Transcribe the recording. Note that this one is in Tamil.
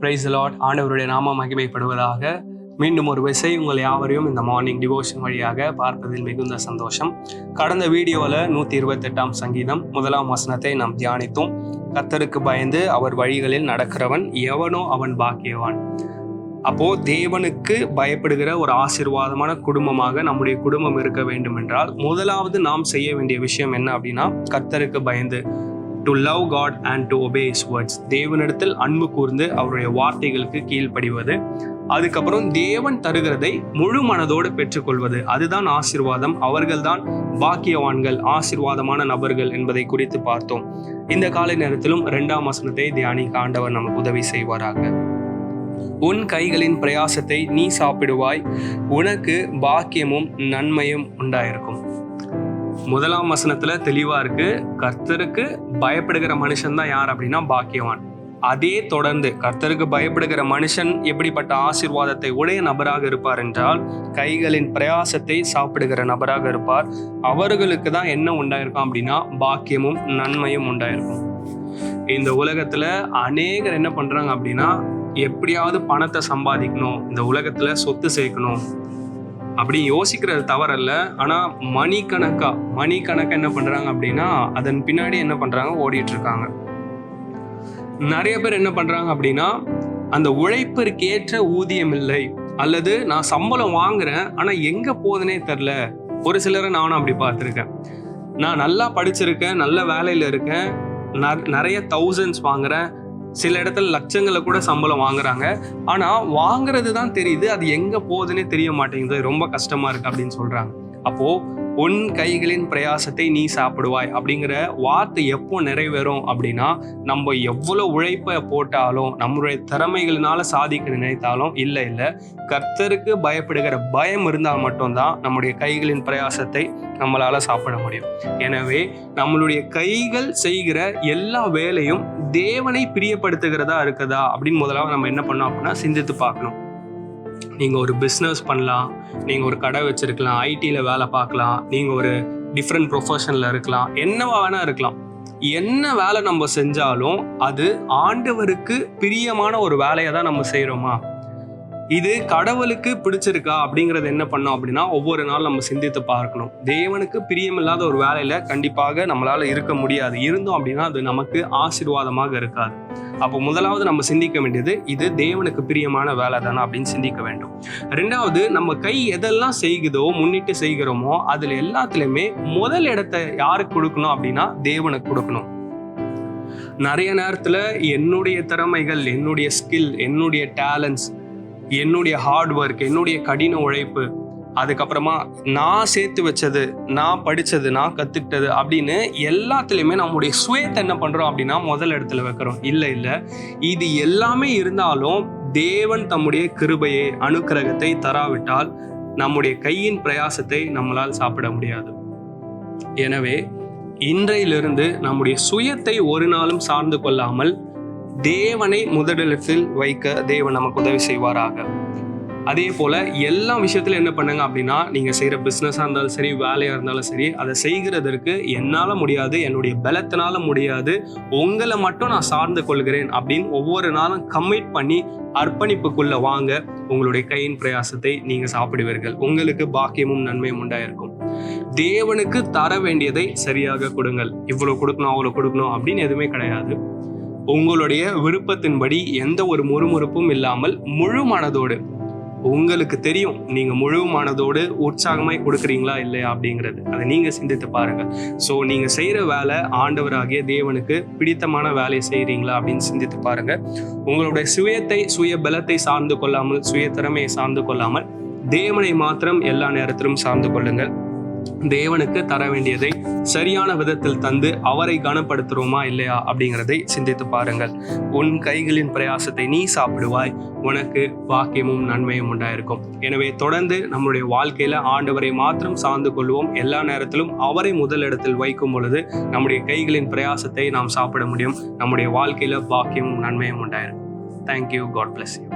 Praise the Lord. ஆண்டவருடைய நாமம் மகிமைப்படுவதாக. மீண்டும் ஒரு விசை உங்கள் யாவரையும் இந்த மார்னிங் டிவோஷன் வழியாக பார்ப்பதில் மிகுந்த சந்தோஷம். கடந்த வீடியோவில் 128 சங்கீதம் 1 வசனத்தை நாம் தியானித்தோம். கர்த்தருக்கு பயந்து அவர் வழிகளில் நடக்கிறவன் எவனோ அவன் பாக்கியவான். அப்போ தேவனுக்கு பயப்படுகிற ஒரு ஆசீர்வாதமான குடும்பமாக நம்முடைய குடும்பம் இருக்க வேண்டும் என்றால் முதலாவது நாம் செய்ய வேண்டிய விஷயம் என்ன அப்படின்னா, கர்த்தருக்கு பயந்து to love God and to obey his words. தேவனிடத்தில் அன்பு கூர்ந்து அவருடைய வார்த்தைகளுக்கு கீழ்ப்படிவது. அதுக்கப்புறம் தேவன் தருகிறதை முழு மனதோடு பெற்றுக்கொள்வது. அதுதான் ஆசீர்வாதம். அவர்கள்தான் பாக்கியவான்கள், ஆசீர்வாதமான நபர்கள் என்பதை குறித்து பார்த்தோம். இந்த காலை நேரத்திலும் 2 வசனத்தை தியானிக்க ஆண்டவர் நமக்கு உதவி செய்வாராக. உன் கைகளின் பிரயாசத்தை நீ சாப்பிடுவாய், உனக்கு பாக்கியமும் நன்மையும் உண்டாயிருக்கும். 1 வசனத்துல தெளிவா இருக்கு, கர்த்தருக்கு பயப்படுகிற மனுஷன் தான் யார் அப்படின்னா பாக்கியவான். அதே தொடர்ந்து கர்த்தருக்கு பயப்படுகிற மனுஷன் எப்படிப்பட்ட ஆசீர்வாதத்தை உடைய நபராக இருப்பார் என்றால், கைகளின் பிரயாசத்தை சாப்பிடுகிற நபராக இருப்பார். அவர்களுக்கு தான் என்ன உண்டாயிருக்கும் அப்படின்னா பாக்கியமும் நன்மையும் உண்டாயிருக்கும். இந்த உலகத்துல அநேகர் என்ன பண்றாங்க அப்படின்னா, எப்படியாவது பணத்தை சம்பாதிக்கணும், இந்த உலகத்துல சொத்து சேர்க்கணும் அப்படி யோசிக்கிறது தவறல்ல. ஆனா மணிக்கணக்கா என்ன பண்றாங்க அப்படின்னா, அதன் பின்னாடி என்ன பண்றாங்க, ஓடிட்டு இருக்காங்க. நிறைய பேர் என்ன பண்றாங்க அப்படின்னா, அந்த உழைப்பிற்கு ஏற்ற ஊதியம் இல்லை, அல்லது நான் சம்பளம் வாங்குறேன் ஆனா எங்க போகுதுன்னே தெரியல. ஒரு சிலரை நானும் அப்படி பார்த்துருக்கேன். நான் நல்லா படிச்சிருக்கேன், நல்ல வேலையில இருக்கேன், நிறைய தௌசண்ட்ஸ் வாங்குறேன், சில இடத்துல லட்சங்களை கூட சம்பளம் வாங்குறாங்க. ஆனா வாங்குறது தான் தெரியுது, அது எங்க போகுதுன்னே தெரிய மாட்டேங்குது, ரொம்ப கஷ்டமா இருக்கு அப்படின்னு சொல்றாங்க. அப்போ உன் கைகளின் பிரயாசத்தை நீ சாப்பிடுவாய் அப்படிங்கிற வார்த்தை எப்போ நிறைவேறும் அப்படின்னா, நம்ம எவ்வளவு உழைப்பை போட்டாலும், நம்மளுடைய திறமைகளினால சாதிக்க நினைத்தாலும் இல்லை, கர்த்தருக்கு பயப்படுகிற பயம் இருந்தால் மட்டும்தான் நம்முடைய கைகளின் பிரயாசத்தை நம்மளால சாப்பிட முடியும். எனவே நம்மளுடைய கைகள் செய்கிற எல்லா வேலையும் தேவனை பிரியப்படுத்துகிறதா இருக்குதா அப்படின்னு முதலாவது நம்ம என்ன பண்ணோம் அப்படின்னா சிந்தித்து பார்க்கணும். நீங்க ஒரு பிஸ்னஸ் பண்ணலாம், நீங்க ஒரு கடை வச்சிருக்கலாம், ஐடில வேலை பார்க்கலாம், நீங்க ஒரு டிஃப்ரெண்ட் ப்ரொஃபஷன்ல இருக்கலாம், என்னவா வேணா இருக்கலாம். என்ன வேலை நம்ம செஞ்சாலும் அது ஆண்டவருக்கு பிரியமான ஒரு வேலையை தான் நம்ம செய்யறோமா, இது கடவுளுக்கு பிடிச்சிருக்கா அப்படிங்கறது என்ன பண்ணோம் அப்படின்னா, ஒவ்வொரு நாள் நம்ம சிந்தித்து பார்க்கணும். தேவனுக்கு பிரியமில்லாத ஒரு வேலையில கண்டிப்பாக நம்மளால இருக்க முடியாது. இருந்தோம் அப்படின்னா அது நமக்கு ஆசீர்வாதமாக இருக்காது. அப்போ முதலாவது நம்ம சிந்திக்க வேண்டியது, இது தேவனுக்கு பிரியமான வேலை தானே அப்படின்னு சிந்திக்க வேண்டும். 2வது, நம்ம கை எதெல்லாம் செய்குதோ, முன்னிட்டு செய்கிறோமோ அதுல எல்லாத்துலயுமே முதல் இடத்தை யாருக்கு கொடுக்கணும் அப்படின்னா தேவனுக்கு கொடுக்கணும். நிறைய நேரத்துல என்னுடைய திறமைகள், என்னுடைய ஸ்கில், என்னுடைய டேலண்ட்ஸ், என்னுடைய ஹார்ட் ஒர்க், என்னுடைய கடின உழைப்பு, அதுக்கப்புறமா நான் சேர்த்து வச்சது, நான் படிச்சது, நான் கத்துக்கிட்டது அப்படின்னு எல்லாத்துலயுமே நம்முடைய சுயத்தை என்ன பண்றோம் அப்படின்னா முதல் இடத்துல வைக்கிறோம். இல்ல இது எல்லாமே இருந்தாலும் தேவன் தம்முடைய கிருபையை, அனுக்கிரகத்தை தராவிட்டால் நம்முடைய கையின் பிரயாசத்தை நம்மளால் சாப்பிட முடியாது. எனவே இன்றையிலிருந்து நம்முடைய சுயத்தை ஒரு நாளும் சார்ந்து கொள்ளாமல் தேவனை முதலிடத்தில் வைக்க தேவன் நமக்கு உதவி செய்வாராக. அதே போல எல்லா விஷயத்துல என்ன பண்ணுங்க அப்படின்னா, நீங்க செய்யற பிசினஸா இருந்தாலும் சரி, வேலையா இருந்தாலும் சரி, அதை செய்கிறதற்கு என்னால முடியாது, என்னுடைய பலத்தினால முடியாது, உங்களை மட்டும் நான் சார்ந்து கொள்கிறேன் அப்படின்னு ஒவ்வொரு நாளும் கமிட் பண்ணி அர்ப்பணிப்புக்குள்ள வாங்க. உங்களுடைய கையின் பிரயாசத்தை நீங்க சாப்பிடுவீர்கள். உங்களுக்கு பாக்கியமும் நன்மையும் உண்டாயிருக்கும். தேவனுக்கு தர வேண்டியதை சரியாக கொடுங்கள். இவ்வளவு கொடுக்கணும், அவ்வளவு கொடுக்கணும் அப்படின்னு எதுவுமே கிடையாது. உங்களுடைய விருப்பத்தின்படி எந்த ஒரு முறுமுறுப்பும் இல்லாமல் முழு மனதோடு, உங்களுக்கு தெரியும் நீங்க முழு மனதோடு உற்சாகமாய் கொடுக்குறீங்களா இல்லையா அப்படிங்கிறது, அதை நீங்க சிந்தித்து பாருங்க. ஸோ நீங்க செய்யற வேலை ஆண்டவராகிய தேவனுக்கு பிடித்தமான வேலையை செய்யறீங்களா அப்படின்னு சிந்தித்து பாருங்க. உங்களுடைய சுயத்தை, சுய பலத்தை சார்ந்து கொள்ளாமல், சுய திறமையை சார்ந்து கொள்ளாமல் தேவனை மாத்திரம் எல்லா நேரத்திலும் சார்ந்து கொள்ளுங்கள். தேவனுக்கு தர வேண்டியதை சரியான விதத்தில் தந்து அவரை கனப்படுத்துறோமா இல்லையா அப்படிங்கிறதை சிந்தித்து பாருங்கள். உன் கைகளின் பிரயாசத்தை நீ சாப்பிடுவாய், உனக்கு பாக்கியமும் நன்மையும் உண்டாயிருக்கும். எனவே தொடர்ந்து நம்முடைய வாழ்க்கையில ஆண்டவரை மாத்திரம் சார்ந்து கொள்வோம். எல்லா நேரத்திலும் அவரை முதலிடத்தில் வைக்கும் பொழுது நம்முடைய கைகளின் பிரயாசத்தை நாம் சாப்பிட முடியும். நம்முடைய வாழ்க்கையில பாக்கியமும் நன்மையும் உண்டாயிருக்கும். தேங்க்யூ. God bless you.